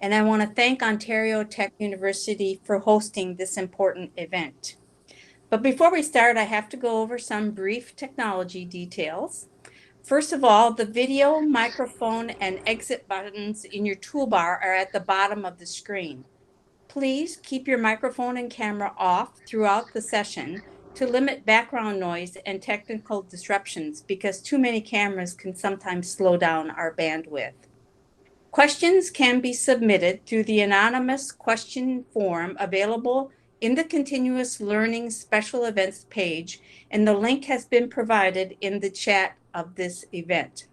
and I want to thank Ontario Tech University for hosting this important event. But before we start, I have to go over some brief technology details. First of all, the video, microphone, and exit buttons in your toolbar are at the bottom of the screen. Please keep your microphone and camera off throughout the session to limit background noise and technical disruptions because too many cameras can sometimes slow down our bandwidth. Questions can be submitted through the anonymous question form available in the Continuous Learning Special Events page, and the link has been provided in the chat of this event.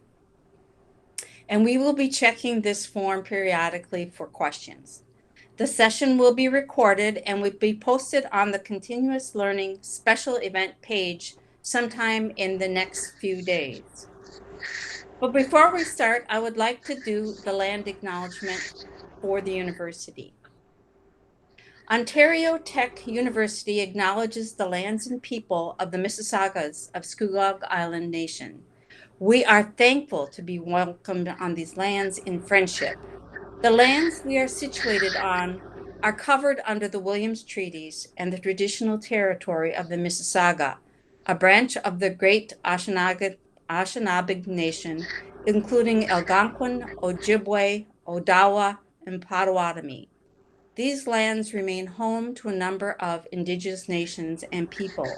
And we will be checking this form periodically for questions. The session will be recorded and will be posted on the Continuous Learning Special Event page sometime in the next few days. But before we start, I would like to do the land acknowledgement for the university. Ontario Tech University acknowledges the lands and people of the Mississaugas of Scugog Island Nation. We are thankful to be welcomed on these lands in friendship. The lands we are situated on are covered under the Williams Treaties and the traditional territory of the Mississauga, a branch of the Great Anishinaabe Nation, including Algonquin, Ojibwe, Odawa, and Potawatomi. These lands remain home to a number of Indigenous nations and people.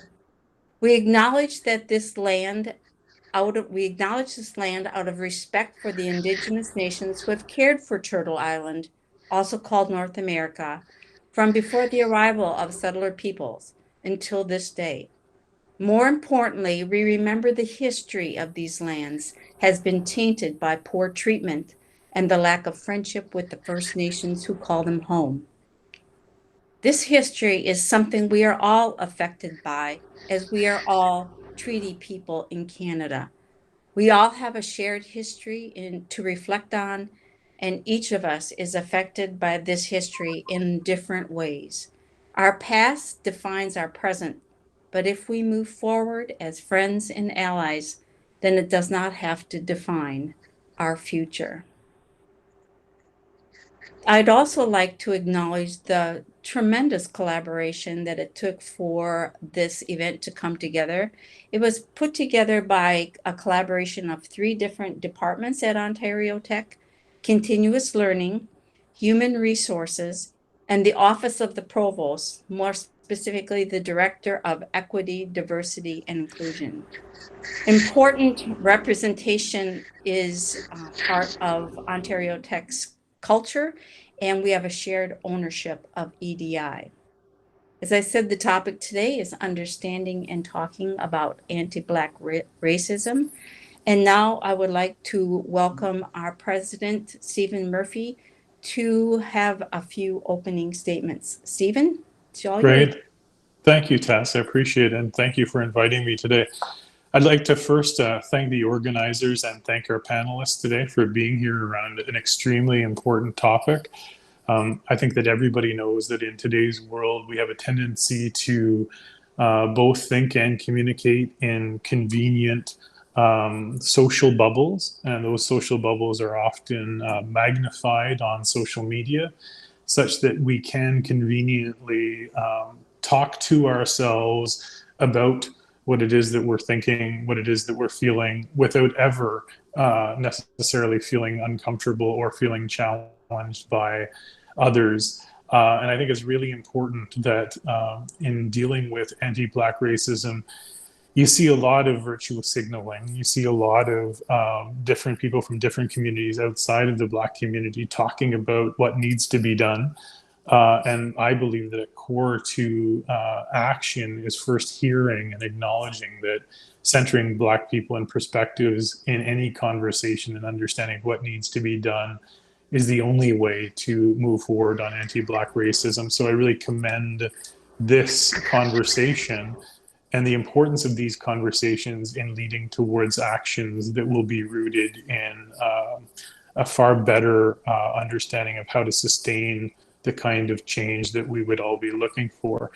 We acknowledge this land out of respect for the Indigenous nations who have cared for Turtle Island, also called North America, from before the arrival of settler peoples until this day. More importantly, we remember the history of these lands has been tainted by poor treatment and the lack of friendship with the First Nations who call them home. This history is something we are all affected by, as we are all treaty people in Canada. We all have a shared history to reflect on, and each of us is affected by this history in different ways. Our past defines our present, but if we move forward as friends and allies, then it does not have to define our future. I'd also like to acknowledge the tremendous collaboration that it took for this event to come together. It was put together by a collaboration of 3 different departments at Ontario Tech: Continuous Learning, Human Resources, and the Office of the Provost, more specifically the Director of Equity, Diversity, and Inclusion. Important representation is part of Ontario Tech's culture, and we have a shared ownership of EDI. As I said, the topic today is understanding and talking about anti-Black racism. And now I would like to welcome our president, Stephen Murphy, to have a few opening statements. Stephen, it's all yours. Great. Thank you, Tess. I appreciate it. And thank you for inviting me today. I'd like to first thank the organizers and thank our panelists today for being here around an extremely important topic. I think that everybody knows that in today's world, we have a tendency to both think and communicate in convenient social bubbles. And those social bubbles are often magnified on social media, such that we can conveniently talk to ourselves about what it is that we're thinking, what it is that we're feeling, without ever necessarily feeling uncomfortable or feeling challenged by others. And I think it's really important that in dealing with anti-Black racism, you see a lot of virtue signaling. You see a lot of different people from different communities outside of the Black community talking about what needs to be done. And I believe that a core to action is first hearing and acknowledging that centering Black people and perspectives in any conversation and understanding what needs to be done is the only way to move forward on anti-Black racism. So I really commend this conversation and the importance of these conversations in leading towards actions that will be rooted in a far better understanding of how to sustain the kind of change that we would all be looking for.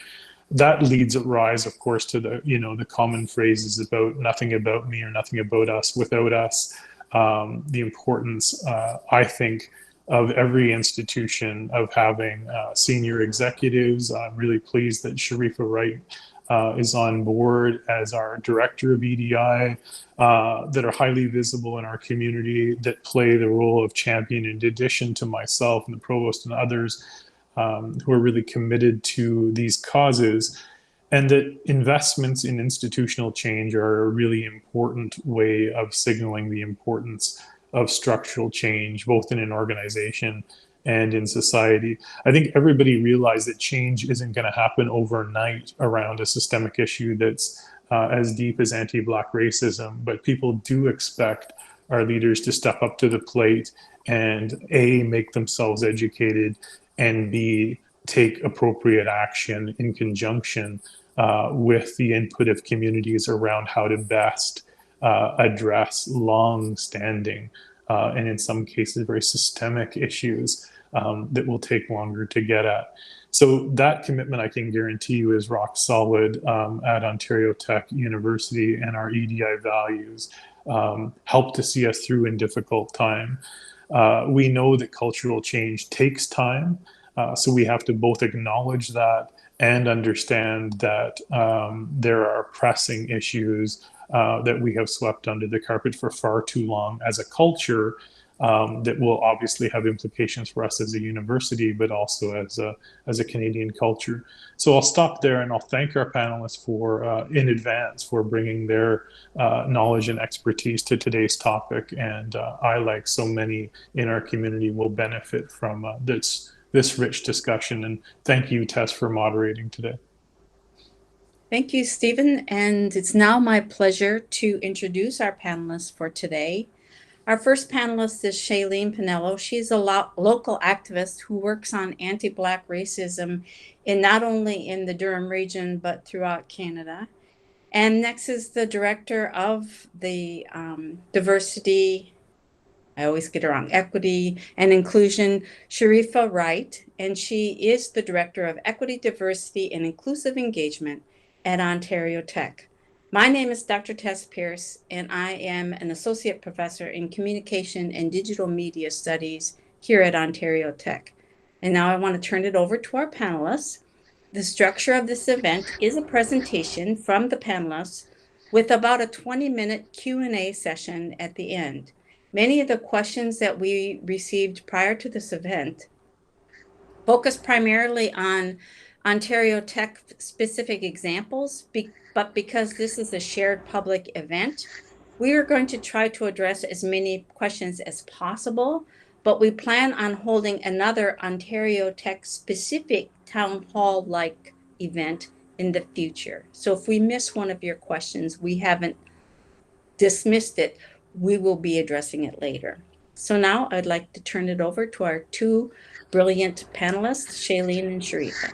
That leads rise, of course, to the common phrases about nothing about me or nothing about us without us. The importance, I think, of every institution of having senior executives. I'm really pleased that Sharifa Wright is on board as our director of EDI, that are highly visible in our community, that play the role of champion in addition to myself and the provost and others who are really committed to these causes. And that investments in institutional change are a really important way of signaling the importance of structural change, both in an organization and in society. I think everybody realized that change isn't going to happen overnight around a systemic issue that's as deep as anti-Black racism, but people do expect our leaders to step up to the plate and A, make themselves educated, and B, take appropriate action in conjunction with the input of communities around how to best address long-standing and in some cases very systemic issues that will take longer to get at. So that commitment, I can guarantee you, is rock solid at Ontario Tech University, and our EDI values help to see us through in difficult time. We know that cultural change takes time, so we have to both acknowledge that and understand that there are pressing issues that we have swept under the carpet for far too long as a culture, that will obviously have implications for us as a university, but also as a Canadian culture. So I'll stop there, and I'll thank our panelists for in advance for bringing their knowledge and expertise to today's topic. And I, like so many in our community, will benefit from this rich discussion. And thank you, Tess, for moderating today. Thank you, Stephen. And it's now my pleasure to introduce our panelists for today. Our first panelist is Shailene Pinello. She's a local activist who works on anti-Black racism in not only in the Durham region, but throughout Canada. And next is the director of the diversity, I always get it wrong, equity and inclusion, Sharifa Wright. And she is the director of equity, diversity, and inclusive engagement at Ontario Tech. My name is Dr. Tess Pierce, and I am an associate professor in communication and digital media studies here at Ontario Tech. And now I want to turn it over to our panelists. The structure of this event is a presentation from the panelists with about a 20-minute Q&A session at the end. Many of the questions that we received prior to this event focus primarily on Ontario Tech specific examples, but because this is a shared public event, we are going to try to address as many questions as possible, but we plan on holding another Ontario Tech specific town hall-like event in the future. So if we miss one of your questions, we haven't dismissed it. We will be addressing it later. So now I'd like to turn it over to our two brilliant panelists, Shailene and Sharifa.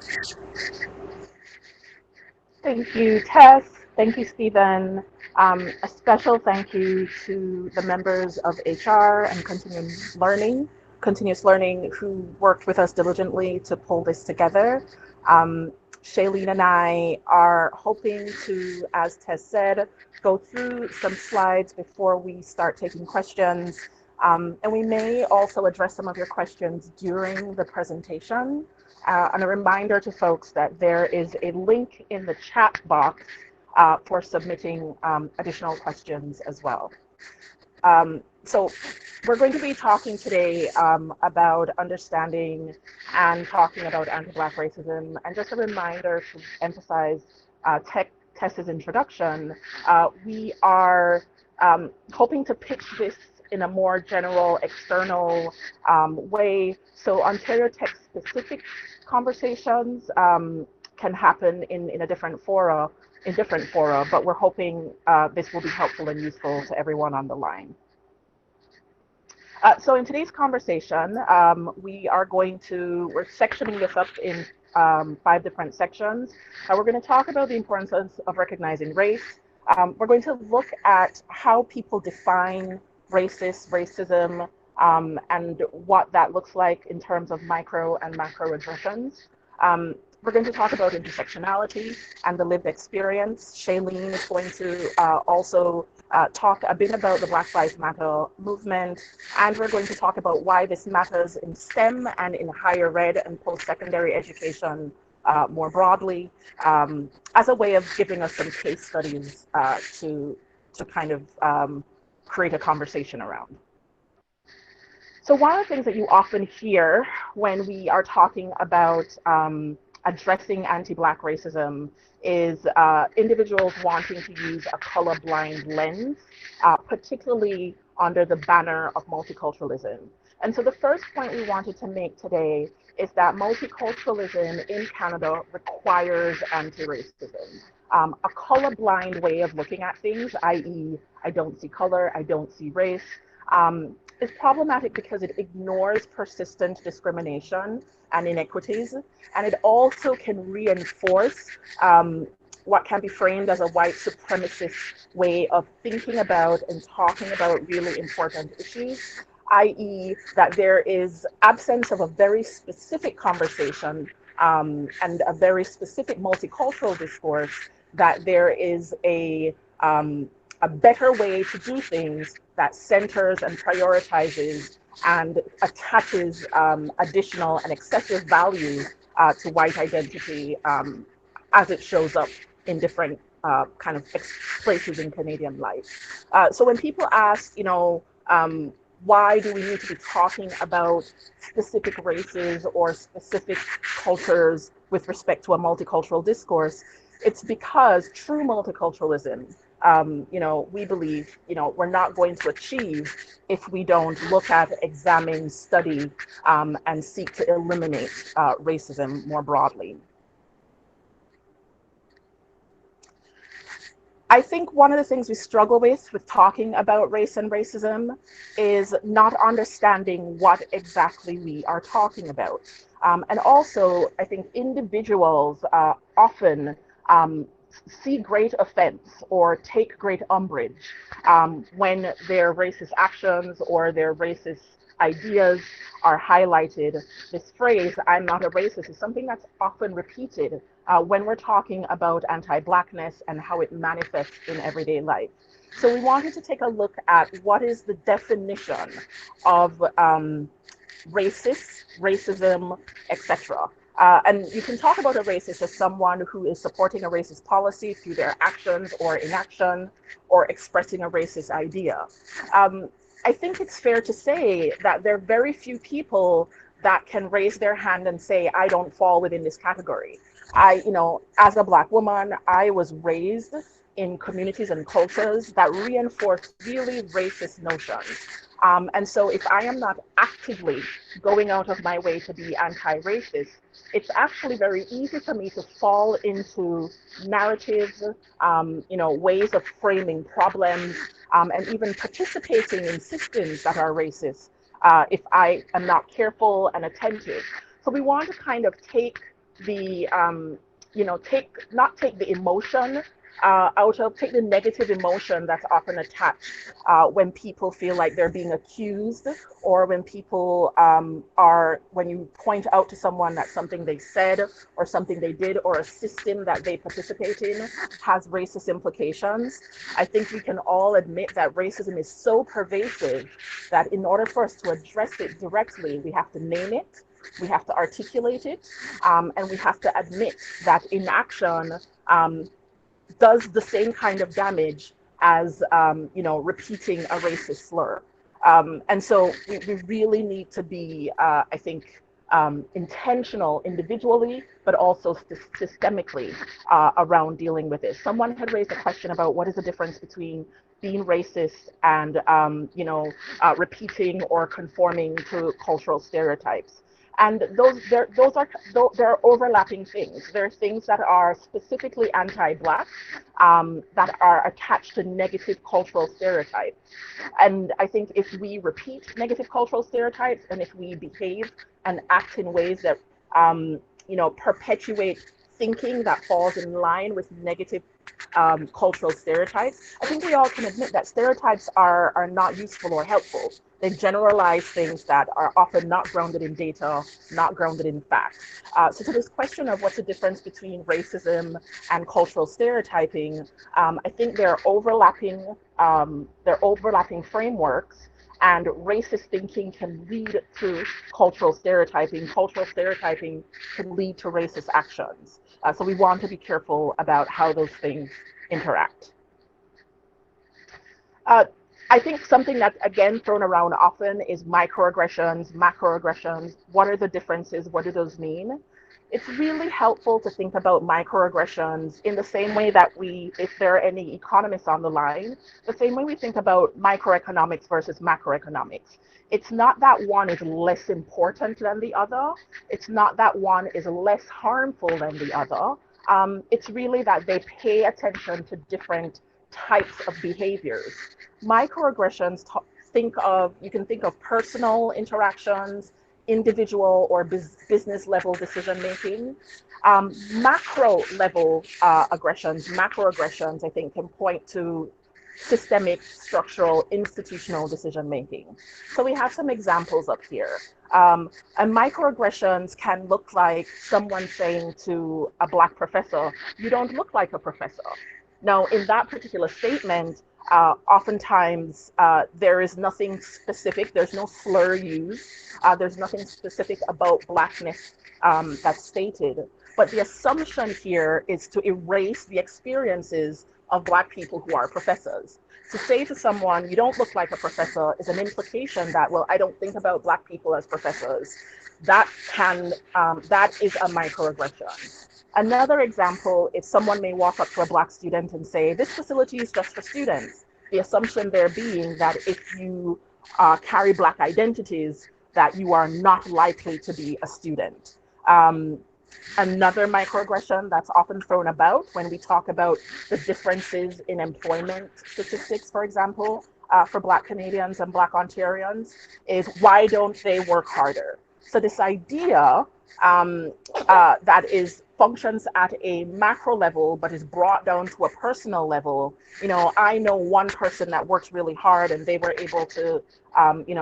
Thank you, Tess. Thank you, Stephen. A special thank you to the members of HR and continuous learning who worked with us diligently to pull this together. Shailene and I are hoping to, as Tess said, go through some slides before we start taking questions. And we may also address some of your questions during the presentation. And a reminder to folks that there is a link in the chat box for submitting additional questions as well. So we're going to be talking today about understanding and talking about anti-Black racism. And just a reminder to emphasize Tess's introduction, we are hoping to pitch this in a more general, external way. So Ontario Tech specific conversations can happen in a different fora, but we're hoping this will be helpful and useful to everyone on the line. So in today's conversation, we're sectioning this up in 5 different sections. We're going to talk about the importance of recognizing race. We're going to look at how people define racism, and what that looks like in terms of micro and macroaggressions. We're going to talk about intersectionality and the lived experience. Shailene is going to also talk a bit about the Black Lives Matter movement, and we're going to talk about why this matters in STEM and in higher ed and post-secondary education more broadly, as a way of giving us some case studies to kind of create a conversation around. So one of the things that you often hear when we are talking about addressing anti-Black racism is individuals wanting to use a colorblind lens, particularly under the banner of multiculturalism. And so the first point we wanted to make today is that multiculturalism in Canada requires anti-racism. A colorblind way of looking at things, i.e., I don't see color, I don't see race, is problematic because it ignores persistent discrimination and inequities, and it also can reinforce what can be framed as a white supremacist way of thinking about and talking about really important issues, i.e. that there is absence of a very specific conversation and a very specific multicultural discourse, that there is a better way to do things that centers and prioritizes and attaches additional and excessive value to white identity as it shows up in different kind of places in Canadian life. So when people ask, why do we need to be talking about specific races or specific cultures with respect to a multicultural discourse, it's because true multiculturalism, we believe, we're not going to achieve if we don't look at, examine, study, and seek to eliminate racism more broadly. I think one of the things we struggle with talking about race and racism is not understanding what exactly we are talking about. And also, I think individuals often see great offense or take great umbrage when their racist actions or their racist ideas are highlighted. This phrase, "I'm not a racist," is something that's often repeated when we're talking about anti-Blackness and how it manifests in everyday life. So we wanted to take a look at what is the definition of racist, racism, etc. And you can talk about a racist as someone who is supporting a racist policy through their actions or inaction, or expressing a racist idea. I think it's fair to say that there are very few people that can raise their hand and say, I don't fall within this category. As a Black woman, I was raised in communities and cultures that reinforce really racist notions. And so if I am not actively going out of my way to be anti-racist, it's actually very easy for me to fall into narratives, ways of framing problems, and even participating in systems that are racist if I am not careful and attentive. So we want to kind of take the, not take the emotion take the negative emotion that's often attached when people feel like they're being accused, or when people when you point out to someone that something they said or something they did or a system that they participate in has racist implications. I think we can all admit that racism is so pervasive that in order for us to address it directly, we have to name it, we have to articulate it, and we have to admit that inaction does the same kind of damage as repeating a racist slur. And so we really need to be, I think, intentional individually, but also systemically around dealing with this. Someone had raised a question about what is the difference between being racist and repeating or conforming to cultural stereotypes. And there are overlapping things. There are things that are specifically anti-Black that are attached to negative cultural stereotypes. And I think if we repeat negative cultural stereotypes, and if we behave and act in ways that perpetuate thinking that falls in line with negative cultural stereotypes, I think we all can admit that stereotypes are not useful or helpful. They generalize things that are often not grounded in data, not grounded in fact. So to this question of what's the difference between racism and cultural stereotyping, I think they're overlapping frameworks, and racist thinking can lead to cultural stereotyping. Cultural stereotyping can lead to racist actions. So we want to be careful about how those things interact. I think something that's again thrown around often is microaggressions, macroaggressions. What are the differences? What do those mean? It's really helpful to think about microaggressions in the same way that if there are any economists on the line, the same way we think about microeconomics versus macroeconomics. It's not that one is less important than the other. It's not that one is less harmful than the other. It's really that they pay attention to different types of behaviors. Microaggressions you can think of personal interactions, individual or business level decision making. Macro level macroaggressions, I think, can point to systemic, structural, institutional decision making. So we have some examples up here. And microaggressions can look like someone saying to a Black professor, "You don't look like a professor." Now, in that particular statement, oftentimes there is nothing specific, there's no slur used, there's nothing specific about Blackness that's stated. But the assumption here is to erase the experiences of Black people who are professors. To say to someone, "You don't look like a professor," is an implication that, well, I don't think about Black people as professors. That is a microaggression. Another example is someone may walk up to a Black student and say, "This facility is just for students." The assumption there being that if you carry Black identities, that you are not likely to be a student. Another microaggression that's often thrown about when we talk about the differences in employment statistics, for example, for Black Canadians and Black Ontarians, is why don't they work harder? So this idea that functions at a macro level, but is brought down to a personal level. I know one person that worked really hard and they were able to,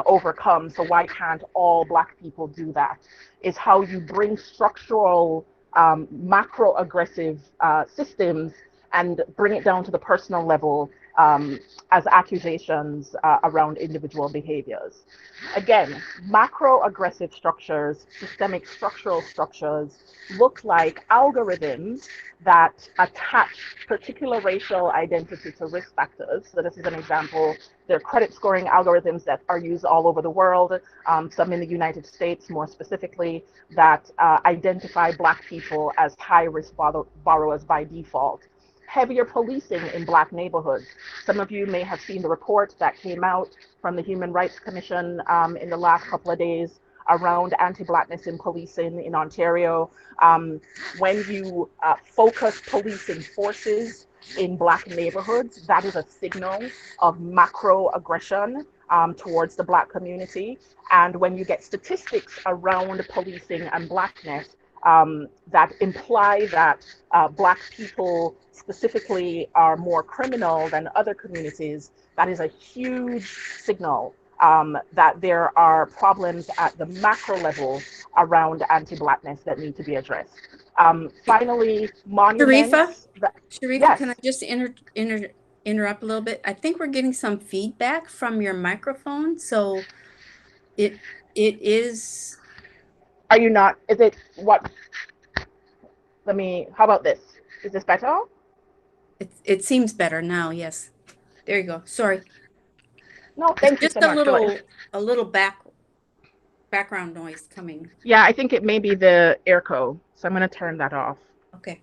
overcome. So why can't all Black people do that? Is how you bring structural, macro-aggressive systems and bring it down to the personal level as accusations around individual behaviors. Again, macro-aggressive structures, systemic structural structures, look like algorithms that attach particular racial identity to risk factors. So this is an example. There are credit scoring algorithms that are used all over the world, some in the United States more specifically, that identify Black people as high-risk borrowers by default. Heavier policing in Black neighborhoods. Some of you may have seen the report that came out from the Human Rights Commission in the last couple of days around anti-Blackness in policing in Ontario. When you focus policing forces in Black neighborhoods, that is a signal of macro-aggression towards the Black community. And when you get statistics around policing and Blackness that imply that Black people specifically are more criminal than other communities, that is a huge signal that there are problems at the macro level around anti-Blackness that need to be addressed. Finally, monuments. Sharifa, Yes. can I just interrupt a little bit? I think we're getting some feedback from your microphone, so it is. Are you not? Is it what? How about this? Is this better? It seems better now. Yes. There you go. Sorry. No, thank you Just so much. a little background noise coming. Yeah, I think it may be the airco, so I'm going to turn that off. Okay.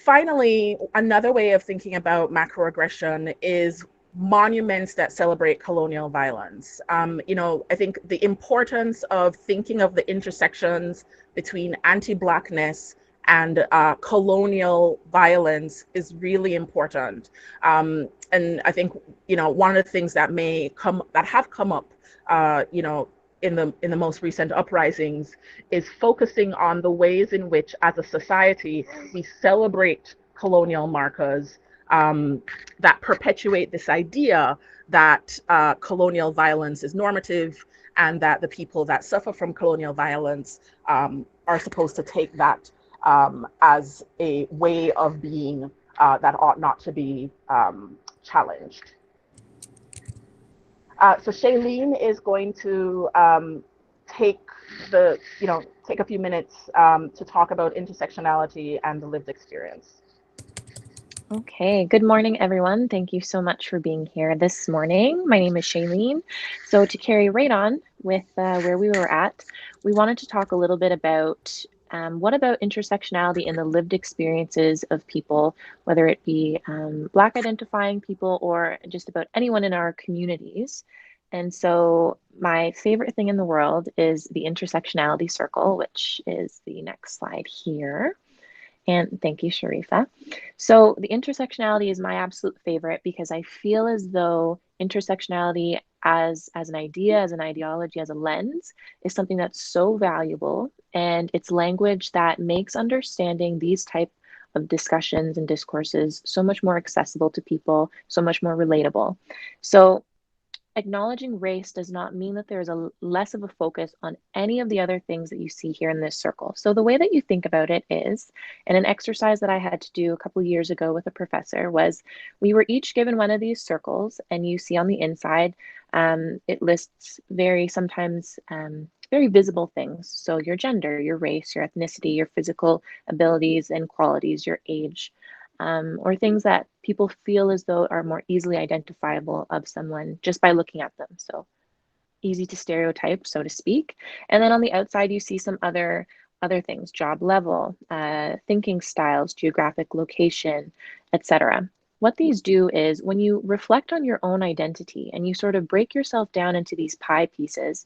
Finally, another way of thinking about macroaggression is monuments that celebrate colonial violence. I think the importance of thinking of the intersections between anti-Blackness and colonial violence is really important. And I think, one of the things that have come up, in the most recent uprisings is focusing on the ways in which, as a society, we celebrate colonial markers that perpetuate this idea that colonial violence is normative, and that the people that suffer from colonial violence are supposed to take that as a way of being that ought not to be challenged. So Shailene is going to take take a few minutes to talk about intersectionality and the lived experience. Okay, good morning, everyone. Thank you so much for being here this morning. My name is Shailene. So to carry right on with where we were at, we wanted to talk a little bit about what about intersectionality in the lived experiences of people, whether it be Black identifying people or just about anyone in our communities. And so my favorite thing in the world is the intersectionality circle, which is the next slide here. And thank you, Sharifa. So the intersectionality is my absolute favorite because I feel as though intersectionality as an idea, as an ideology, as a lens is something that's so valuable, and it's language that makes understanding these type of discussions and discourses so much more accessible to people, so much more relatable. So acknowledging race does not mean that there's a less of a focus on any of the other things that you see here in this circle. So the way that you think about it is, and an exercise that I had to do a couple of years ago with a professor was, we were each given one of these circles, and you see on the inside, it lists sometimes very visible things. So your gender, your race, your ethnicity, your physical abilities and qualities, your age, or things that people feel as though are more easily identifiable of someone just by looking at them. So easy to stereotype, so to speak. And then on the outside, you see some other things: job level, thinking styles, geographic location, etc. What these do is when you reflect on your own identity and you sort of break yourself down into these pie pieces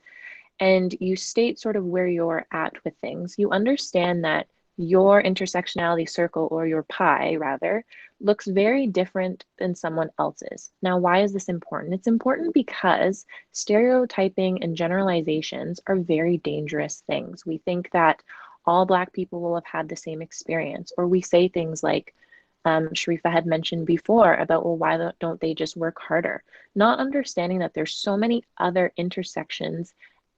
and you state sort of where you're at with things, you understand that your intersectionality circle, or your pie rather, looks very different than someone else's. Now, why is this important? It's important because stereotyping and generalizations are very dangerous things. We think that all Black people will have had the same experience, or we say things like, Sharifa had mentioned before about, well, why don't they just work harder? Not understanding that there's so many other intersections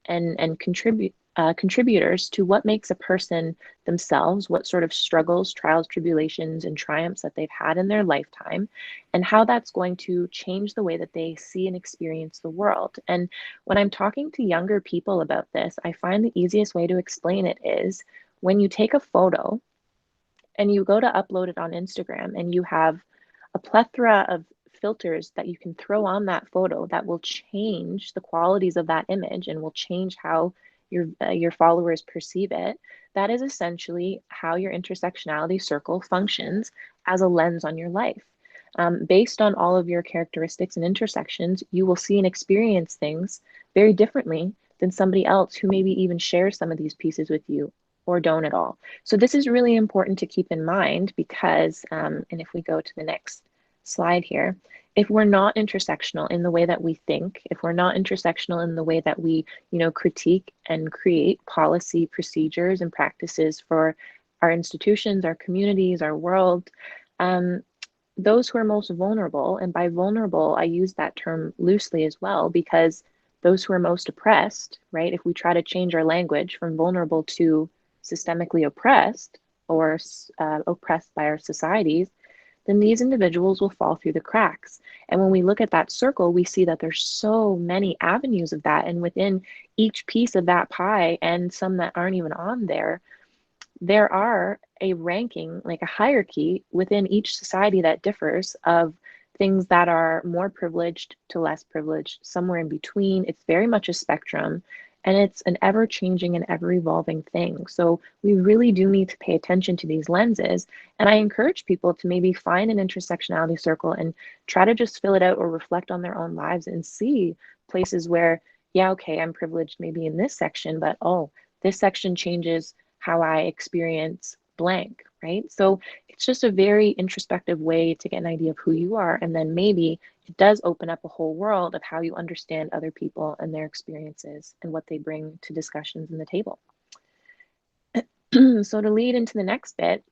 and contributors to what makes a person themselves, what sort of struggles, trials, tribulations, and triumphs that they've had in their lifetime, and how that's going to change the way that they see and experience the world. And when I'm talking to younger people about this, I find the easiest way to explain it is when you take a photo and you go to upload it on Instagram, and you have a plethora of filters that you can throw on that photo that will change the qualities of that image and will change how your followers perceive it. That is essentially how your intersectionality circle functions as a lens on your life. Based on all of your characteristics and intersections, you will see and experience things very differently than somebody else who maybe even shares some of these pieces with you or don't at all. So this is really important to keep in mind because, and if we go to the next slide here, if we're not intersectional in the way that we think, if we're not intersectional in the way that we, critique and create policy procedures and practices for our institutions, our communities, our world, those who are most vulnerable, and by vulnerable, I use that term loosely as well, because those who are most oppressed, right? If we try to change our language from vulnerable to systemically oppressed or oppressed by our societies, then these individuals will fall through the cracks. And when we look at that circle, we see that there's so many avenues of that. And within each piece of that pie, and some that aren't even on there, there are a ranking, like a hierarchy within each society that differs of things that are more privileged to less privileged, somewhere in between. It's very much a spectrum. And it's an ever-changing and ever-evolving thing. So we really do need to pay attention to these lenses. And I encourage people to maybe find an intersectionality circle and try to just fill it out or reflect on their own lives and see places where, yeah, okay, I'm privileged maybe in this section, but oh, this section changes how I experience blank, right? So it's just a very introspective way to get an idea of who you are. And then maybe it does open up a whole world of how you understand other people and their experiences and what they bring to discussions in the table. So to lead into the next bit,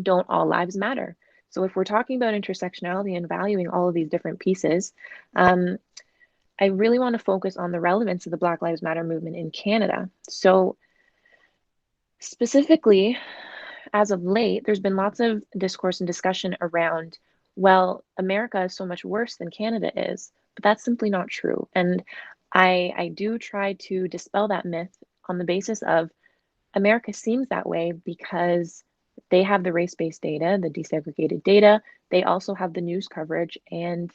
don't all lives matter? So if we're talking about intersectionality and valuing all of these different pieces, I really want to focus on the relevance of the Black Lives Matter movement in Canada. So specifically, as of late, there's been lots of discourse and discussion around, well, America is so much worse than Canada is, but that's simply not true. And I do try to dispel that myth on the basis of America seems that way because they have the race-based data, the desegregated data. They also have the news coverage and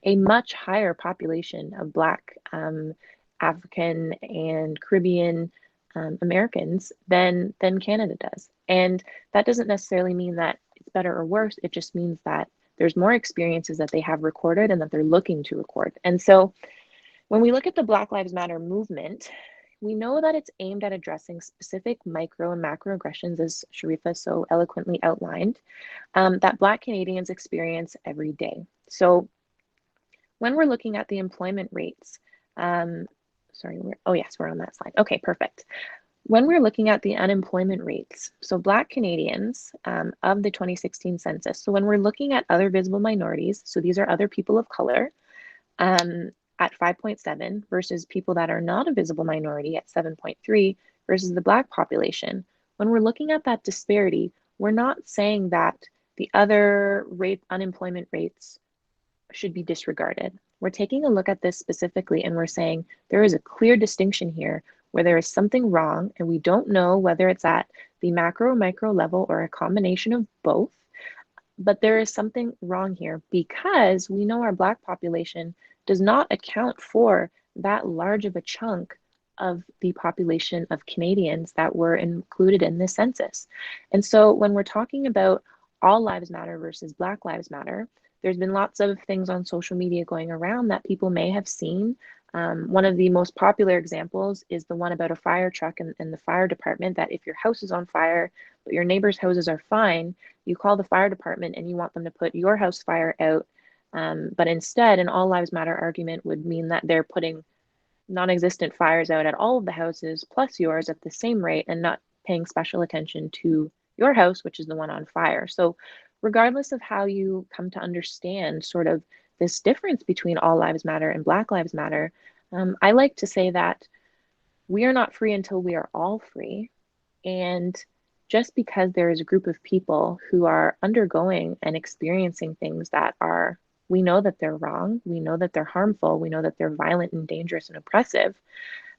a much higher population of Black, African, and Caribbean Americans than Canada does. And that doesn't necessarily mean that it's better or worse. It just means that there's more experiences that they have recorded and that they're looking to record. And so when we look at the Black Lives Matter movement, we know that it's aimed at addressing specific micro and macroaggressions, as Sharifa so eloquently outlined, that Black Canadians experience every day. So when we're looking at the employment rates, oh yes, we're on that slide. Okay, perfect. When we're looking at the unemployment rates, so Black Canadians of the 2016 census, so when we're looking at other visible minorities, so these are other people of color, at 5.7 versus people that are not a visible minority at 7.3 versus the Black population. When we're looking at that disparity, we're not saying that the other unemployment rates should be disregarded. We're taking a look at this specifically and we're saying there is a clear distinction here where there is something wrong and we don't know whether it's at the macro or micro level or a combination of both, but there is something wrong here because we know our Black population does not account for that large of a chunk of the population of Canadians that were included in this census. And so when we're talking about all lives matter versus Black Lives Matter, there's been lots of things on social media going around that people may have seen. One of the most popular examples is the one about a fire truck and the fire department, that if your house is on fire, but your neighbor's houses are fine, you call the fire department and you want them to put your house fire out. But instead, an all lives matter argument would mean that they're putting non-existent fires out at all of the houses plus yours at the same rate and not paying special attention to your house, which is the one on fire. So regardless of how you come to understand sort of this difference between all lives matter and Black Lives Matter, I like to say that we are not free until we are all free. And just because there is a group of people who are undergoing and experiencing things that are, we know that they're wrong, we know that they're harmful, we know that they're violent and dangerous and oppressive,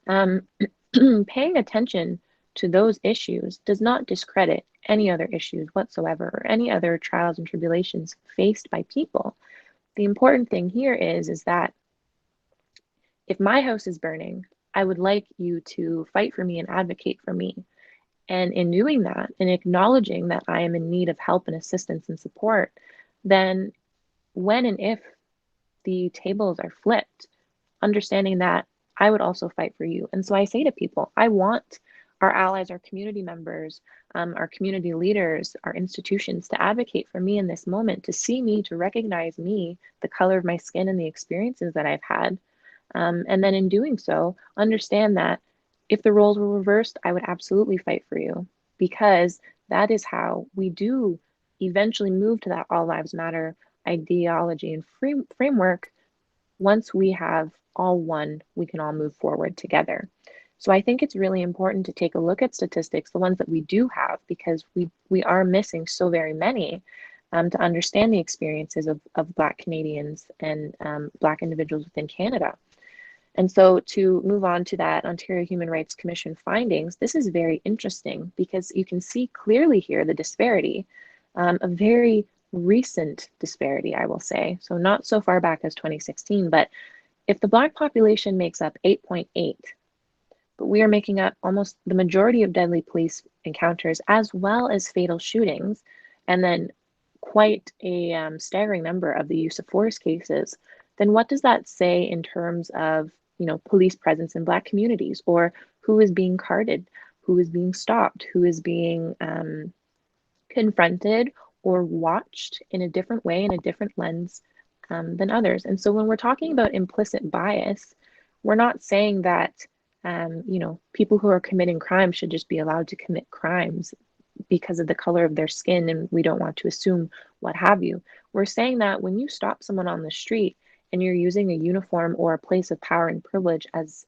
paying attention to those issues does not discredit any other issues whatsoever or any other trials and tribulations faced by people. The important thing here is that if my house is burning, I would like you to fight for me and advocate for me. And in doing that and acknowledging that I am in need of help and assistance and support, then when and if the tables are flipped, understanding that I would also fight for you. And so I say to people, I want our allies, our community members, our community leaders, our institutions to advocate for me in this moment, to see me, to recognize me, the color of my skin and the experiences that I've had. And then in doing so, understand that if the roles were reversed, I would absolutely fight for you, because that is how we do eventually move to that all lives matter ideology and framework. Once we have all won, we can all move forward together. So I think it's really important to take a look at statistics, the ones that we do have, because we are missing so very many, to understand the experiences of Black Canadians and Black individuals within Canada. And so to move on to that Ontario Human Rights Commission findings, this is very interesting because you can see clearly here the disparity, a very recent disparity, I will say. So not so far back as 2016, but if the Black population makes up 8.8, but we are making up almost the majority of deadly police encounters as well as fatal shootings, and then quite a staggering number of the use of force cases, then what does that say in terms of, you know, police presence in Black communities, or who is being carded, who is being stopped, who is being confronted or watched in a different way, in a different lens than others? And so when we're talking about implicit bias, we're not saying that you know, people who are committing crimes should just be allowed to commit crimes. because of the color of their skin, and we don't want to assume what have you. We're saying that when you stop someone on the street and you're using a uniform or a place of power and privilege as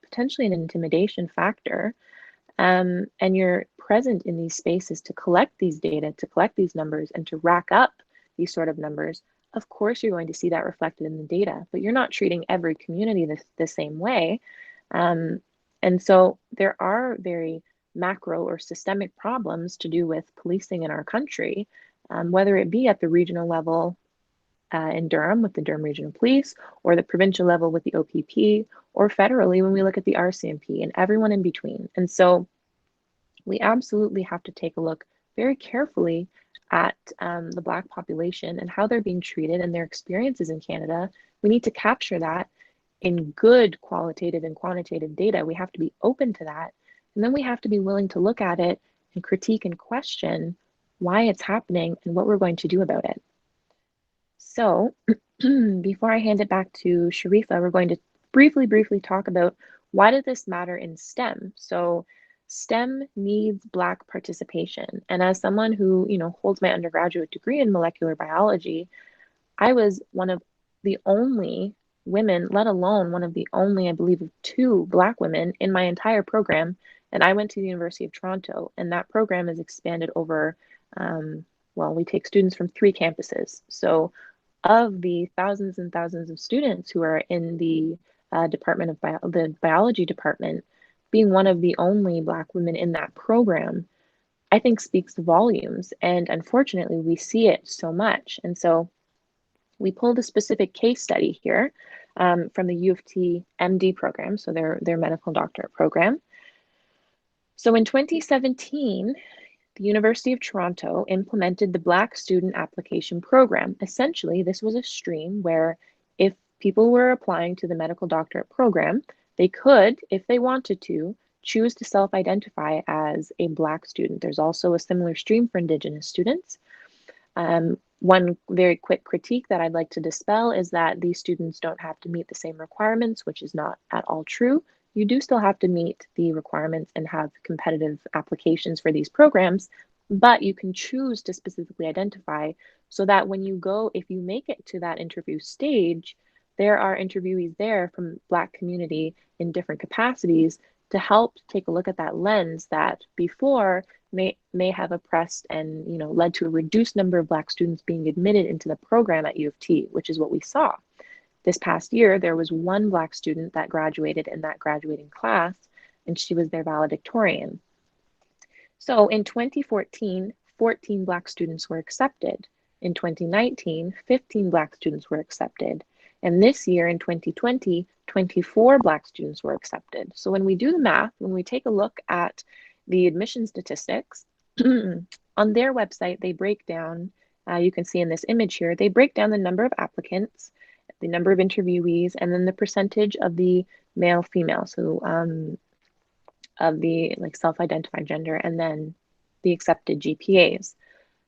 potentially an intimidation factor, and you're present in these spaces to collect these data, to collect these numbers, and to rack up these sort of numbers, of course you're going to see that reflected in the data, but you're not treating every community the same way. And so there are very macro or systemic problems to do with policing in our country, whether it be at the regional level in Durham with the Durham Regional Police, or the provincial level with the OPP, or federally when we look at the RCMP and everyone in between. And so we absolutely have to take a look very carefully at the Black population and how they're being treated and their experiences in Canada. We need to capture that in good qualitative and quantitative data. We have to be open to that. And then we have to be willing to look at it and critique and question why it's happening and what we're going to do about it. So before I hand it back to Sharifa, we're going to briefly talk about why does this matter in STEM? So STEM needs Black participation. And as someone who, holds my undergraduate degree in molecular biology, I was one of the only women, let alone one of the only, I believe, 2 Black women in my entire program. And I went to the University of Toronto, and that program is expanded over, we take students from 3 campuses. So of the thousands and thousands of students who are in the the biology department, being one of the only Black women in that program, I think speaks volumes. And unfortunately, we see it so much. And so we pulled a specific case study here from the U of T MD program, so their medical doctorate program. So in 2017, the University of Toronto implemented the Black Student Application Program. Essentially, this was a stream where if people were applying to the medical doctorate program, they could, if they wanted to, choose to self-identify as a Black student. There's also a similar stream for Indigenous students. One very quick critique that I'd like to dispel is that these students don't have to meet the same requirements, which is not at all true. You do still have to meet the requirements and have competitive applications for these programs, but you can choose to specifically identify so that when you go, if you make it to that interview stage, there are interviewees there from Black community in different capacities to help take a look at that lens that before may have oppressed and led to a reduced number of Black students being admitted into the program at U of T, which is what we saw. This past year, there was 1 Black student that graduated in that graduating class, and she was their valedictorian. So in 2014, 14 Black students were accepted. In 2019, 15 Black students were accepted. And this year in 2020, 24 Black students were accepted. So when we do the math, when we take a look at the admission statistics, on their website, they break down, you can see in this image here, they break down the number of applicants, the number of interviewees, and then the percentage of the male, female, so of the self-identified gender, and then the accepted GPAs.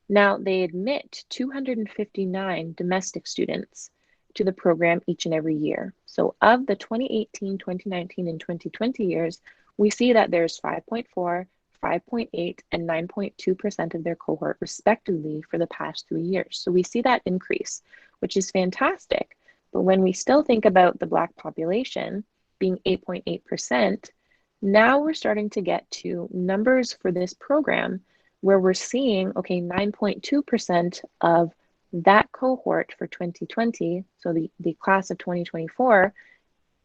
Now, they admit 259 domestic students to the program each and every year. So of the 2018, 2019, and 2020 years, we see that there's 5.4, 5.8, and 9.2% of their cohort respectively for the past 3 years. So we see that increase, which is fantastic. But when we still think about the Black population being 8.8%, now we're starting to get to numbers for this program where we're seeing, 9.2% of that cohort for 2020, so the class of 2024,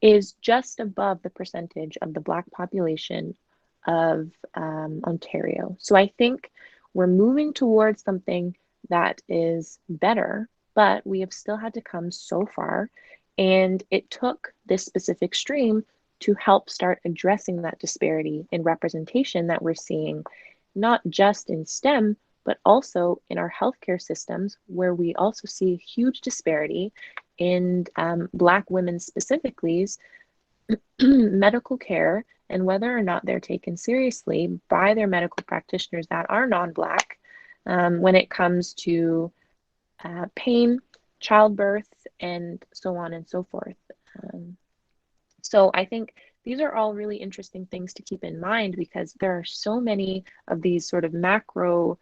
is just above the percentage of the Black population of Ontario. So I think we're moving towards something that is better, but we have still had to come so far. And it took this specific stream to help start addressing that disparity in representation that we're seeing, not just in STEM, but also in our healthcare systems, where we also see a huge disparity in Black women specifically, medical care, and whether or not they're taken seriously by their medical practitioners that are non-Black when it comes to pain, childbirth, and so on and so forth. So I think these are all really interesting things to keep in mind, because there are so many of these sort of macro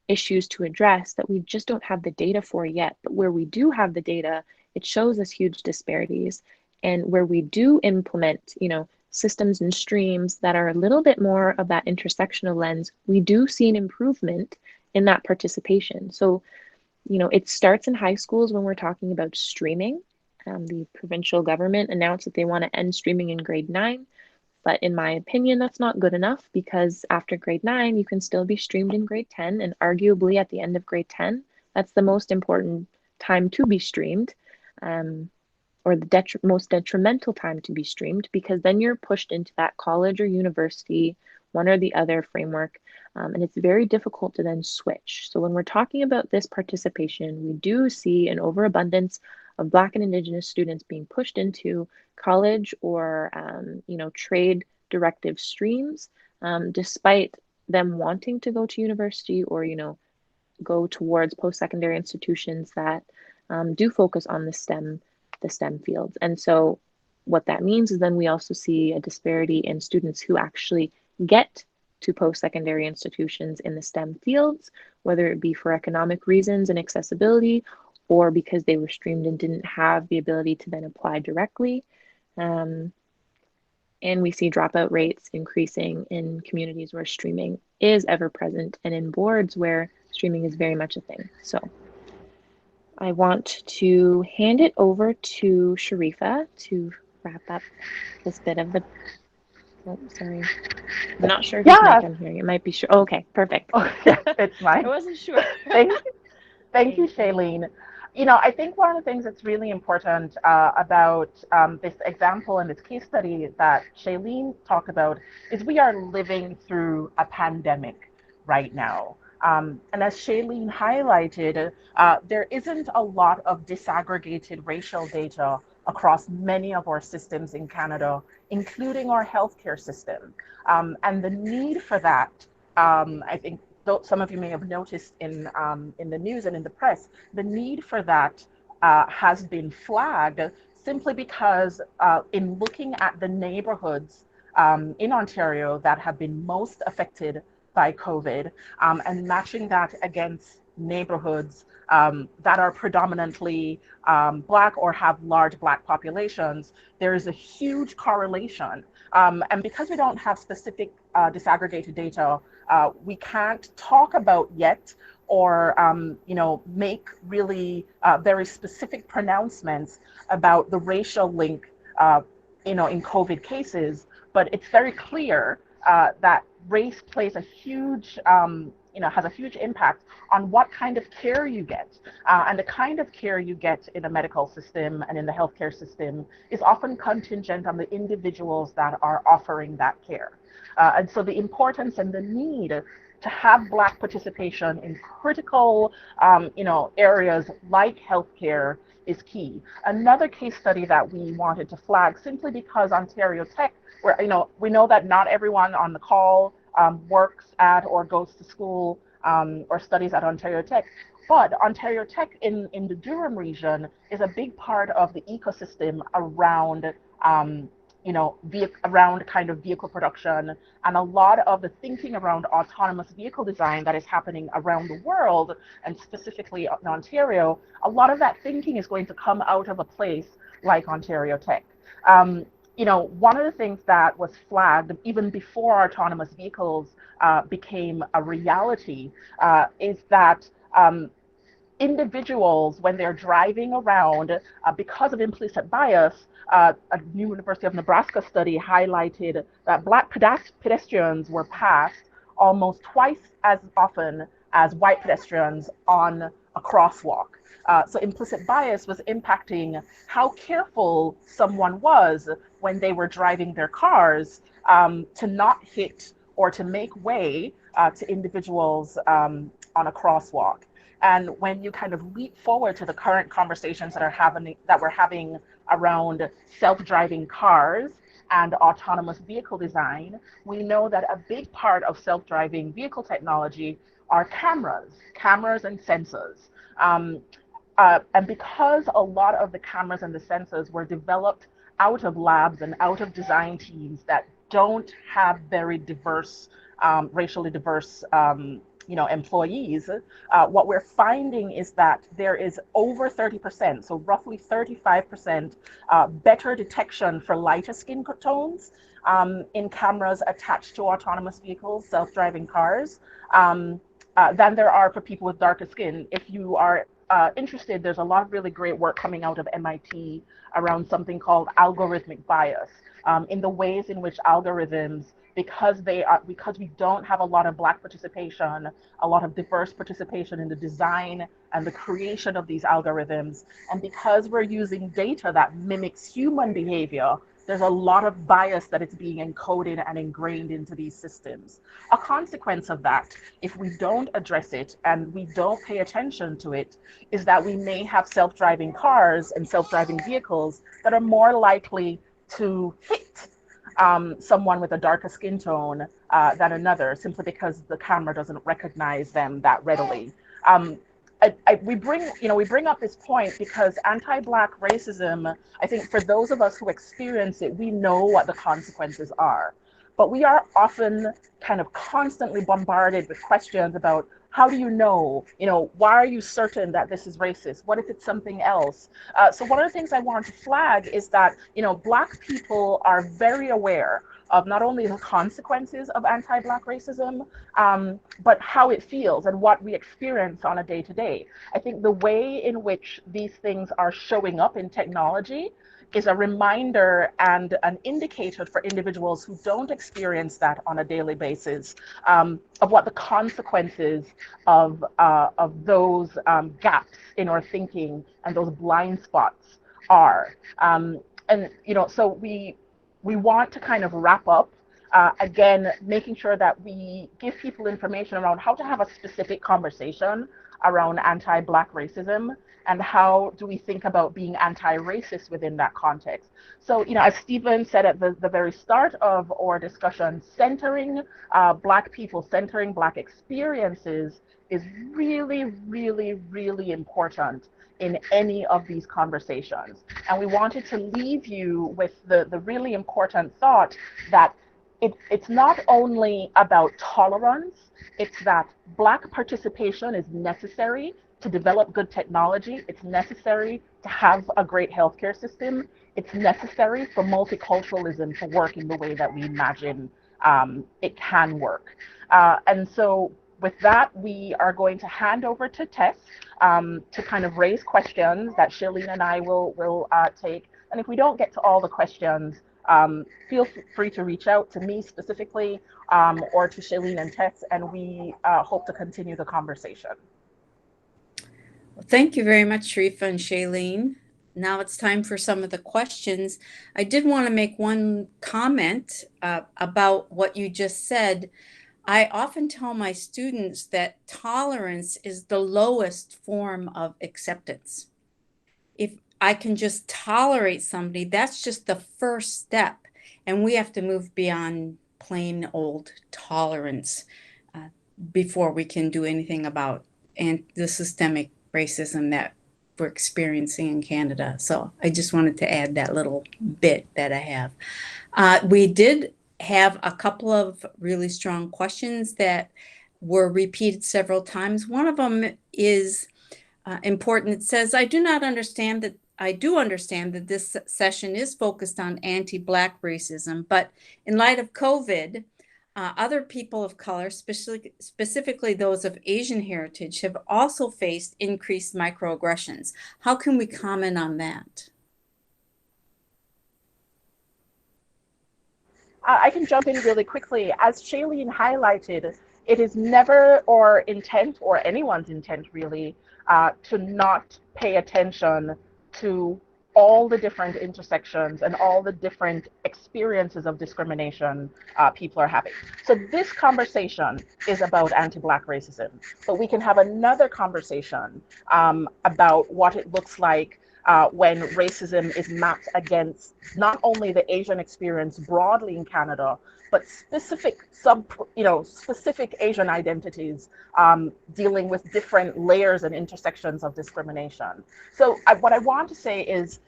issues to address that we just don't have the data for yet. But where we do have the data, it shows us huge disparities. And where we do implement, systems and streams that are a little bit more of that intersectional lens, we do see an improvement in that participation. So, it starts in high schools when we're talking about streaming. The provincial government announced that they want to end streaming in grade 9. But in my opinion, that's not good enough, because after grade 9, you can still be streamed in grade 10. And arguably at the end of grade 10, that's the most important time to be streamed, or the most detrimental time to be streamed, because then you're pushed into that college or university, one or the other framework. And it's very difficult to then switch. So when we're talking about this participation, we do see an overabundance of Black and Indigenous students being pushed into college or trade directive streams, despite them wanting to go to university or go towards post-secondary institutions that do focus on the STEM fields. And so what that means is then we also see a disparity in students who actually get to post-secondary institutions in the STEM fields, whether it be for economic reasons and accessibility, or because they were streamed and didn't have the ability to then apply directly. And we see dropout rates increasing in communities where streaming is ever present, and in boards where streaming is very much a thing. So I want to hand it over to Sharifa to wrap up this bit of the, oh, sorry. I'm not sure whose Yeah. mic I'm hearing. It might be sure. Oh, okay, perfect. Oh, yeah, it's mine. I wasn't sure. Thank you, Shailene. I think one of the things that's really important about this example and this case study that Shailene talked about is we are living through a pandemic right now. And as Shailene highlighted, there isn't a lot of disaggregated racial data across many of our systems in Canada, including our healthcare system. And the need for that, I think, though some of you may have noticed in the news and in the press, the need for that has been flagged simply because in looking at the neighborhoods in Ontario that have been most affected by COVID, and matching that against neighborhoods that are predominantly Black or have large Black populations, there is a huge correlation. And because we don't have specific disaggregated data, we can't talk about yet or make really very specific pronouncements about the racial link in COVID cases. But it's very clear that race plays a huge has a huge impact on what kind of care you get. And the kind of care you get in the medical system and in the healthcare system is often contingent on the individuals that are offering that care. And so the importance and the need to have Black participation in critical areas like healthcare is key. Another case study that we wanted to flag, simply because Ontario Tech, where we know that not everyone on the call works at or goes to school or studies at Ontario Tech, but Ontario Tech in the Durham region is a big part of the ecosystem around around kind of vehicle production, and a lot of the thinking around autonomous vehicle design that is happening around the world, and specifically in Ontario, a lot of that thinking is going to come out of a place like Ontario Tech. One of the things that was flagged even before autonomous vehicles became a reality is that individuals, when they're driving around, because of implicit bias, a University of Nebraska study highlighted that Black pedestrians were passed almost twice as often as white pedestrians on a crosswalk. So implicit bias was impacting how careful someone was when they were driving their cars to not hit or to make way to individuals on a crosswalk. And when you kind of leap forward to the current conversations that we're having around self-driving cars and autonomous vehicle design, we know that a big part of self-driving vehicle technology are cameras and sensors. And because a lot of the cameras and the sensors were developed out of labs and out of design teams that don't have very diverse, racially diverse, employees, what we're finding is that there is over 30%, so roughly 35% better detection for lighter skin tones in cameras attached to autonomous vehicles, self-driving cars, than there are for people with darker skin. If you are interested, there's a lot of really great work coming out of MIT around something called algorithmic bias, in the ways in which algorithms, because we don't have a lot of Black participation, a lot of diverse participation in the design and the creation of these algorithms, and because we're using data that mimics human behavior, there's a lot of bias that is being encoded and ingrained into these systems. A consequence of that, if we don't address it and we don't pay attention to it, is that we may have self-driving cars and self-driving vehicles that are more likely to hit someone with a darker skin tone than another, simply because the camera doesn't recognize them that readily. We bring up this point because anti-Black racism, I think for those of us who experience it, we know what the consequences are. But we are often kind of constantly bombarded with questions about, how do you know? Why are you certain that this is racist? What if it's something else? So one of the things I want to flag is that, Black people are very aware of not only the consequences of anti-Black racism, but how it feels and what we experience on a day-to-day. I think the way in which these things are showing up in technology is a reminder and an indicator for individuals who don't experience that on a daily basis, of what the consequences of those gaps in our thinking and those blind spots are. So we want to kind of wrap up, again, making sure that we give people information around how to have a specific conversation around anti-Black racism, and how do we think about being anti-racist within that context. So, as Stephen said at the very start of our discussion, centering Black people, centering Black experiences is really, really, really important in any of these conversations. And we wanted to leave you with the really important thought that it's not only about tolerance, it's that Black participation is necessary to develop good technology. It's necessary to have a great healthcare system. It's necessary for multiculturalism to work in the way that we imagine it can work. And so with that, we are going to hand over to Tess to kind of raise questions that Shailene and I will take. And if we don't get to all the questions, feel free to reach out to me specifically or to Shailene and Tess, and we hope to continue the conversation. Well, thank you very much, Sharifa and Shailene. Now it's time for some of the questions. I did want to make one comment about what you just said. I often tell my students that tolerance is the lowest form of acceptance. If I can just tolerate somebody, that's just the first step. And we have to move beyond plain old tolerance before we can do anything about the systemic racism that we're experiencing in Canada. So I just wanted to add that little bit that I have. We did have a couple of really strong questions that were repeated several times. One of them is important. It says, I do understand that this session is focused on anti-Black racism, but in light of COVID, other people of color, specifically those of Asian heritage, have also faced increased microaggressions. How can we comment on that? I can jump in really quickly. As Shailene highlighted, it is never our intent, or anyone's intent really, to not pay attention to all the different intersections and all the different experiences of discrimination people are having. So this conversation is about anti-Black racism, but we can have another conversation about what it looks like when racism is mapped against not only the Asian experience broadly in Canada, but specific Asian identities dealing with different layers and intersections of discrimination. So what I want to say is,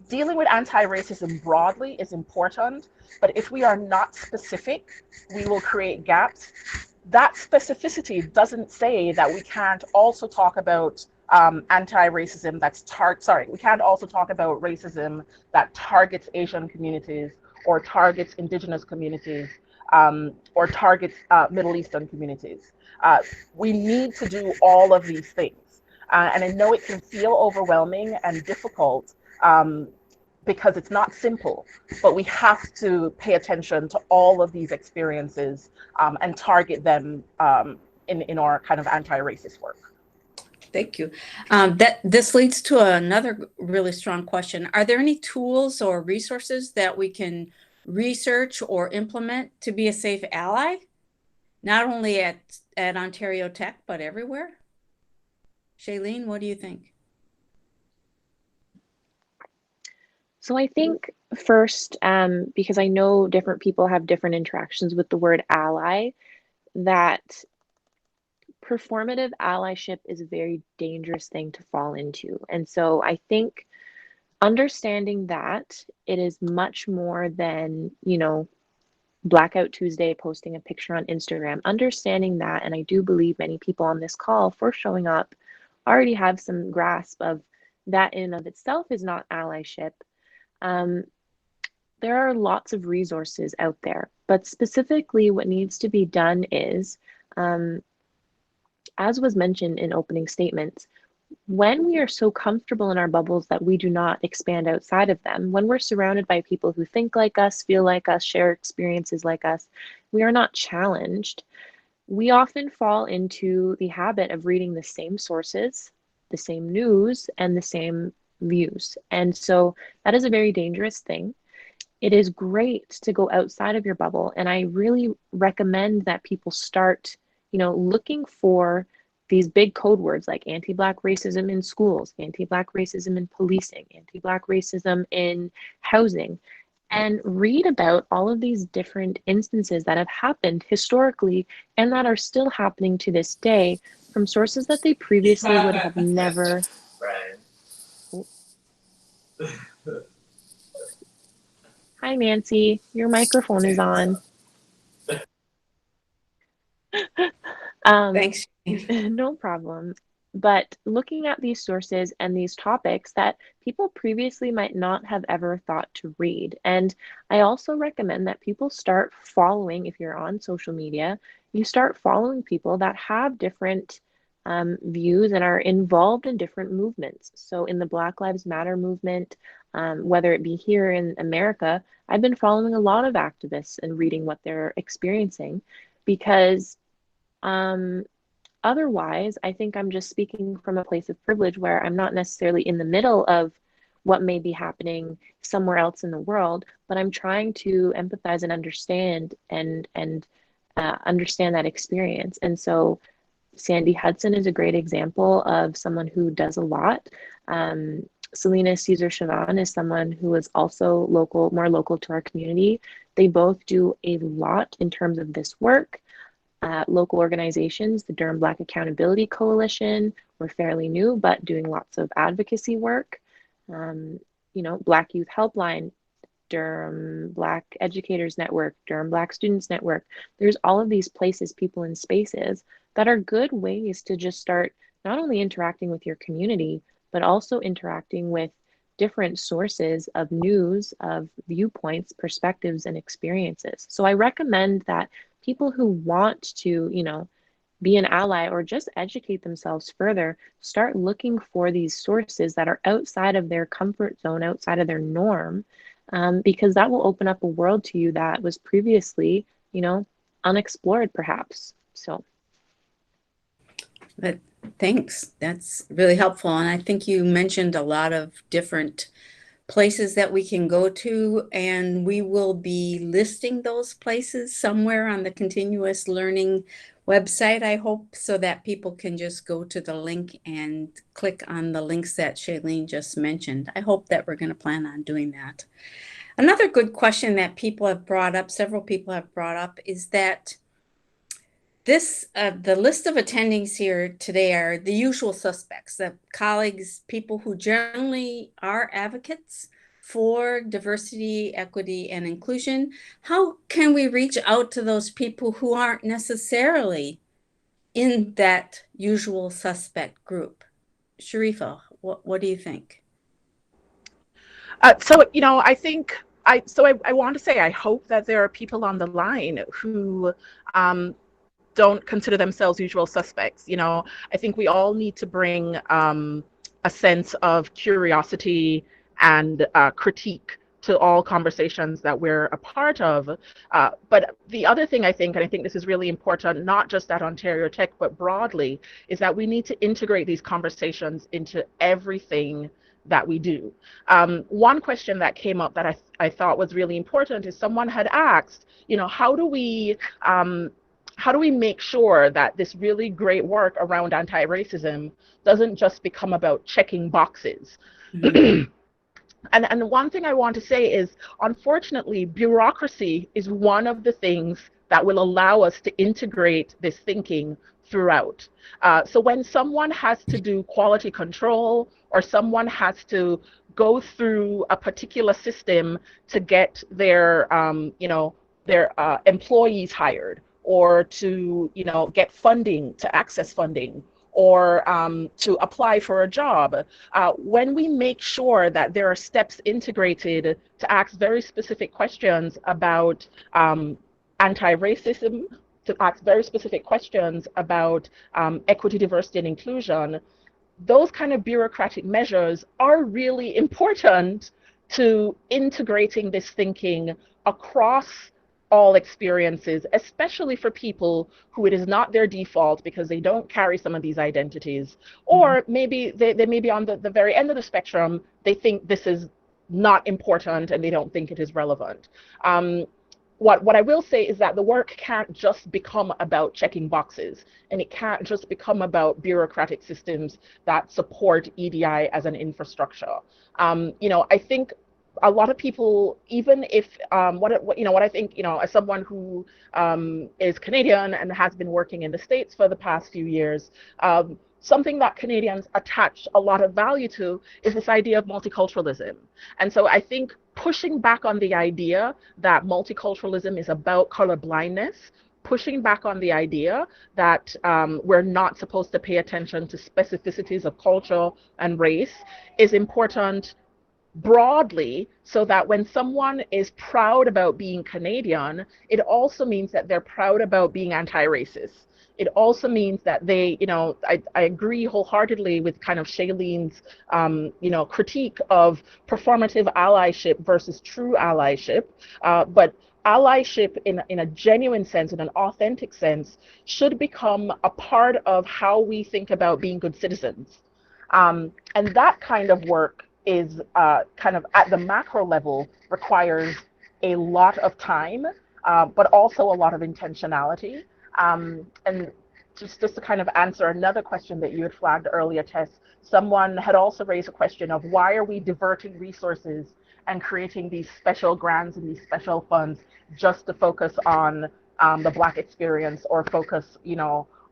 dealing with anti-racism broadly is important, but if we are not specific, we will create gaps. That specificity doesn't say that we can't also talk about anti-racism we can't also talk about racism that targets Asian communities or targets indigenous communities or targets Middle Eastern communities. We need to do all of these things. And I know it can feel overwhelming and difficult because it's not simple, but we have to pay attention to all of these experiences and target them in our kind of anti-racist work. Thank you. This leads to another really strong question. Are there any tools or resources that we can research or implement to be a safe ally, not only at Ontario Tech, but everywhere? Shailene, what do you think? So I think first, because I know different people have different interactions with the word ally, that performative allyship is a very dangerous thing to fall into. And so I think understanding that it is much more than, Blackout Tuesday posting a picture on Instagram, understanding that, and I do believe many people on this call for showing up already have some grasp of that in and of itself is not allyship. There are lots of resources out there, but specifically what needs to be done is, as was mentioned in opening statements, when we are so comfortable in our bubbles that we do not expand outside of them, when we're surrounded by people who think like us, feel like us, share experiences like us, we are not challenged. We often fall into the habit of reading the same sources, the same news, and the same views. And so that is a very dangerous thing. It is great to go outside of your bubble. And I really recommend that people start, looking for these big code words like anti-Black racism in schools, anti-Black racism in policing, anti-Black racism in housing, and read about all of these different instances that have happened historically and that are still happening to this day from sources that they previously would have never. Hi, Nancy. Your microphone is on. Thanks. No problem. But looking at these sources and these topics that people previously might not have ever thought to read. And I also recommend that people start following, if you're on social media, you start following people that have different views and are involved in different movements. So in the Black Lives Matter movement, whether it be here in America, I've been following a lot of activists and reading what they're experiencing because otherwise, I think I'm just speaking from a place of privilege where I'm not necessarily in the middle of what may be happening somewhere else in the world, but I'm trying to empathize and understand and understand that experience. And so Sandy Hudson is a great example of someone who does a lot. Selena Caesar Chavon is someone who is also local, more local to our community. They both do a lot in terms of this work. Local organizations, the Durham Black Accountability Coalition, we're fairly new, but doing lots of advocacy work. Black Youth Helpline, Durham Black Educators Network, Durham Black Students Network. There's all of these places, people and spaces that are good ways to just start not only interacting with your community, but also interacting with different sources of news, of viewpoints, perspectives, and experiences. So I recommend that people who want to, be an ally or just educate themselves further, start looking for these sources that are outside of their comfort zone, outside of their norm, because that will open up a world to you that was previously, unexplored perhaps. So. But thanks. That's really helpful. And I think you mentioned a lot of different places that we can go to, and we will be listing those places somewhere on the continuous learning website, I hope, so that people can just go to the link and click on the links that Shailene just mentioned. I hope that we're going to plan on doing that. Another good question that people have brought up, several people have brought up, is that the list of attendings here today are the usual suspects, the colleagues, people who generally are advocates for diversity, equity, and inclusion, how can we reach out to those people who aren't necessarily in that usual suspect group? Sharifa, what do you think? So, I think I want to say I hope that there are people on the line who don't consider themselves usual suspects. I think we all need to bring a sense of curiosity and critique to all conversations that we're a part of. But the other thing I think, and I think this is really important, not just at Ontario Tech, but broadly, is that we need to integrate these conversations into everything that we do. One question that came up that I thought was really important is someone had asked, how do we make sure that this really great work around anti-racism doesn't just become about checking boxes? Mm-hmm. And one thing I want to say is, unfortunately, bureaucracy is one of the things that will allow us to integrate this thinking throughout. So when someone has to do quality control, or someone has to go through a particular system to get their employees hired, or to get funding, to access funding, or to apply for a job, when we make sure that there are steps integrated to ask very specific questions about anti-racism, to ask very specific questions about equity, diversity, and inclusion, those kind of bureaucratic measures are really important to integrating this thinking across all experiences, especially for people who it is not their default because they don't carry some of these identities, or maybe they may be on the very end of the spectrum. They think this is not important and they don't think it is relevant. What I will say is that the work can't just become about checking boxes, and it can't just become about bureaucratic systems that support EDI as an infrastructure. I think a lot of people, even if what I think, as someone who is Canadian and has been working in the States for the past few years, something that Canadians attach a lot of value to is this idea of multiculturalism. And so I think pushing back on the idea that multiculturalism is about color blindness, pushing back on the idea that we're not supposed to pay attention to specificities of culture and race is important broadly, so that when someone is proud about being Canadian, it also means that they're proud about being anti-racist. It also means that they, I agree wholeheartedly with kind of Shailene's, critique of performative allyship versus true allyship. But allyship in a genuine sense, in an authentic sense, should become a part of how we think about being good citizens. And that kind of work is kind of at the macro level requires a lot of time, but also a lot of intentionality. And just to kind of answer another question that you had flagged earlier, Tess, someone had also raised a question of why are we diverting resources and creating these special grants and these special funds just to focus on the Black experience, or focus,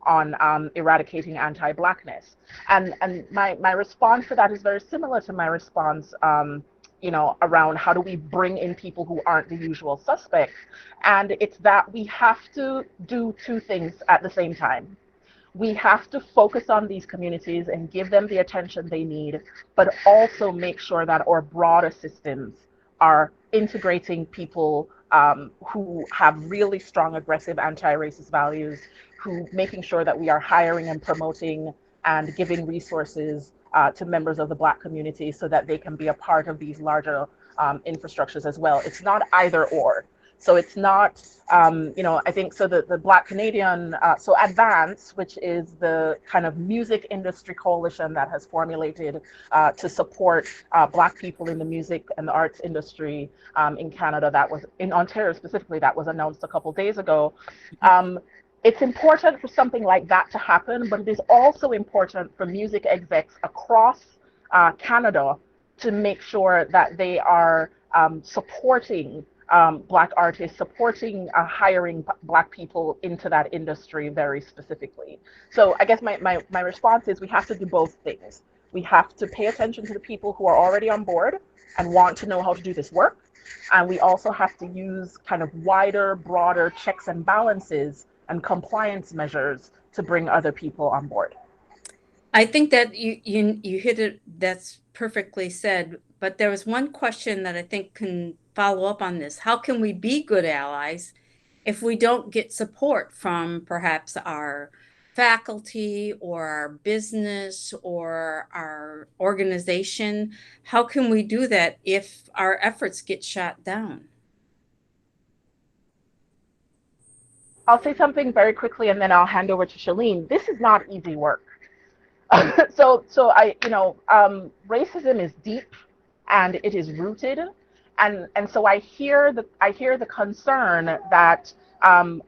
on eradicating anti-Blackness. And my response to that is very similar to my response around how do we bring in people who aren't the usual suspects. And it's that we have to do two things at the same time. We have to focus on these communities and give them the attention they need, but also make sure that our broader systems are integrating people who have really strong, aggressive anti-racist values, who making sure that we are hiring and promoting and giving resources to members of the Black community so that they can be a part of these larger infrastructures as well. It's not either or. So it's not, I think, so the Black Canadian, so Advance, which is the kind of music industry coalition that has formulated to support Black people in the music and the arts industry in Canada, that was, in Ontario specifically, that was announced a couple days ago. It's important for something like that to happen, but it is also important for music execs across Canada to make sure that they are supporting Black artists, supporting hiring Black people into that industry very specifically. So I guess my response is we have to do both things. We have to pay attention to the people who are already on board, and want to know how to do this work. And we also have to use kind of wider, broader checks and balances and compliance measures to bring other people on board. I think that you hit it. That's perfectly said. But there was one question that I think can follow up on this. How can we be good allies if we don't get support from perhaps our faculty or our business or our organization? How can we do that if our efforts get shot down? I'll say something very quickly and then I'll hand over to Shalene. This is not easy work. So racism is deep and it is rooted, and so I hear the concern that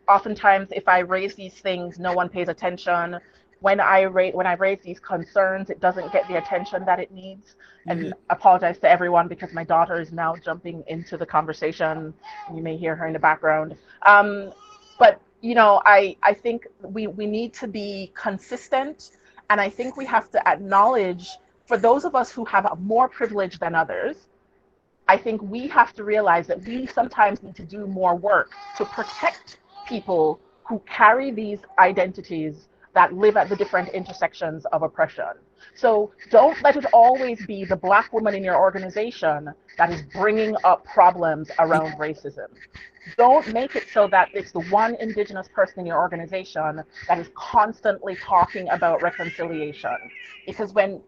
oftentimes if I raise these things, no one pays attention. When I raise these concerns, it doesn't get the attention that it needs. And apologize to everyone because my daughter is now jumping into the conversation. You may hear her in the background. But I think we need to be consistent, and I think we have to acknowledge, for those of us who have more privilege than others, I think we have to realize that we sometimes need to do more work to protect people who carry these identities that live at the different intersections of oppression. So don't let it always be the Black woman in your organization that is bringing up problems around racism. Don't make it so that it's the one Indigenous person in your organization that is constantly talking about reconciliation. Because when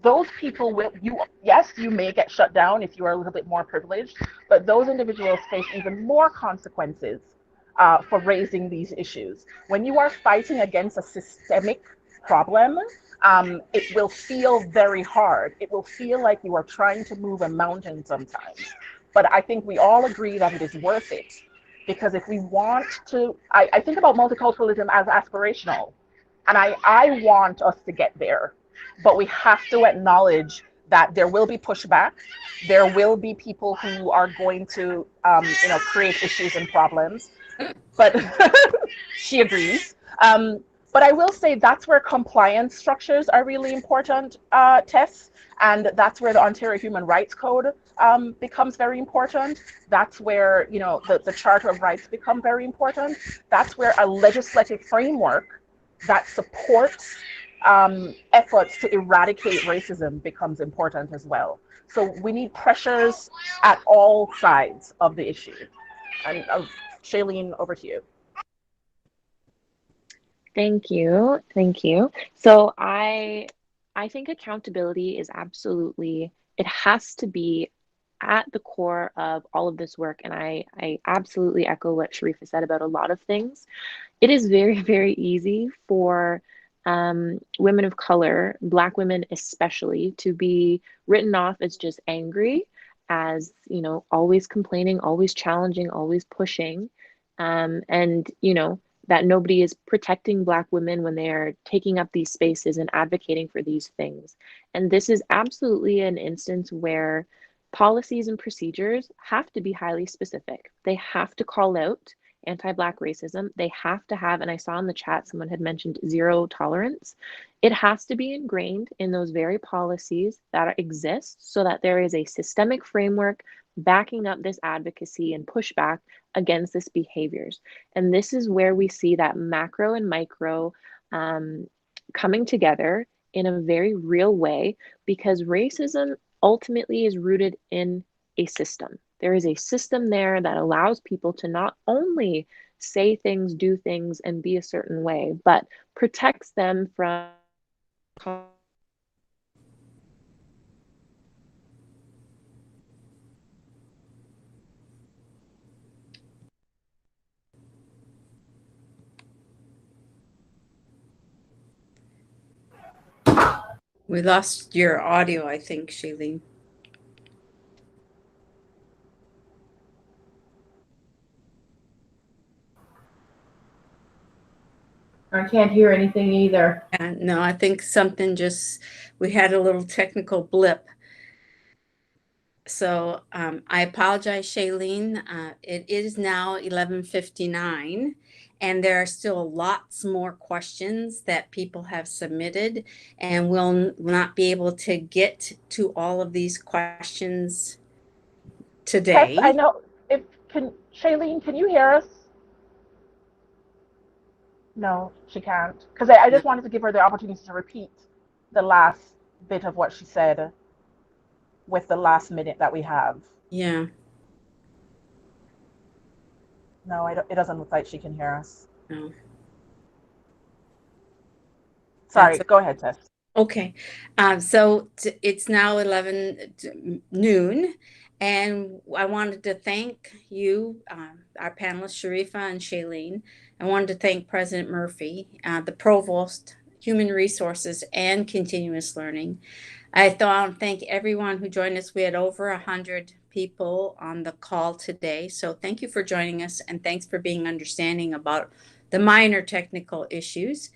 those people will, you may get shut down if you are a little bit more privileged, but those individuals face even more consequences for raising these issues. When you are fighting against a systemic problem, it will feel very hard. It will feel like you are trying to move a mountain sometimes. But I think we all agree that it is worth it. Because if we want to, I think about multiculturalism as aspirational. And I want us to get there. But we have to acknowledge that there will be pushback. There will be people who are going to, create issues and problems. But she agrees. But I will say that's where compliance structures are really important, Tess. And that's where the Ontario Human Rights Code becomes very important. That's where, the Charter of Rights become very important. That's where a legislative framework that supports efforts to eradicate racism becomes important as well. So we need pressures at all sides of the issue. And Shailene, over to you. Thank you. So I think accountability is it has to be at the core of all of this work. And I absolutely echo what Sharifa said about a lot of things. It is very, very easy for women of color, Black women especially, to be written off as just angry, as, always complaining, always challenging, always pushing. And that nobody is protecting Black women when they are taking up these spaces and advocating for these things. And this is absolutely an instance where policies and procedures have to be highly specific. They have to call out anti-Black racism. They have to have, and I saw in the chat someone had mentioned zero tolerance. It has to be ingrained in those very policies that exist so that there is a systemic framework backing up this advocacy and pushback against this behaviors. And this is where we see that macro and micro coming together in a very real way, because racism ultimately is rooted in a system. There is a system there that allows people to not only say things, do things, and be a certain way, but protects them from We lost your audio, I think, Shailene. I can't hear anything either. No, I think we had a little technical blip. So I apologize, Shailene. It is now 11:59, And there are still lots more questions that people have submitted, and we'll not be able to get to all of these questions Tess, I today. know, Shailene, can you hear us? No, she can't. Because I just wanted to give her the opportunity to repeat the last bit of what she said with the last minute that we have. Yeah. No, it doesn't look like she can hear us. No. Sorry, That's go ahead, Tess. okay. So it's now 11 noon, and I wanted to thank you, our panelists, Sharifa and Shailene. I wanted to thank President Murphy, the Provost, Human Resources and Continuous Learning. I thought I'd thank everyone who joined us. We had over 100 people on the call today. So thank you for joining us, and thanks for being understanding about the minor technical issues.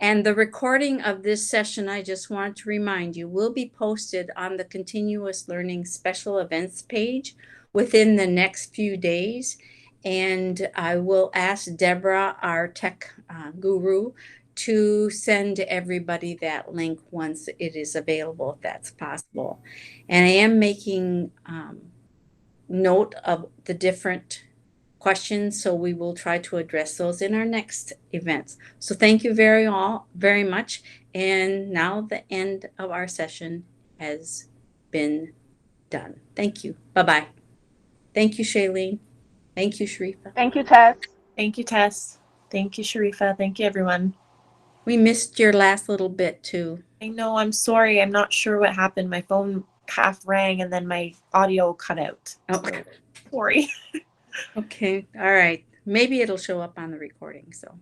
And the recording of this session, I just want to remind you, will be posted on the Continuous Learning Special Events page within the next few days. And I will ask Deborah, our tech guru, to send everybody that link once it is available, if that's possible. And I am making note of the different questions, so we will try to address those in our next events. So thank you very much. And now the end of our session has been done. Thank you. Bye-bye. Thank you, Shailene. Thank you, Sharifa. Thank you, Tess. Thank you, Tess. Thank you, Sharifa. Thank you, everyone. We missed your last little bit too. I know, I'm sorry. I'm not sure what happened. My phone half rang and then my audio cut out. Oh. So, sorry. Okay. All right. Maybe it'll show up on the recording. So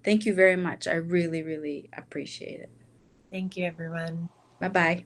thank you very much. I really, really appreciate it. Thank you, everyone. Bye-bye.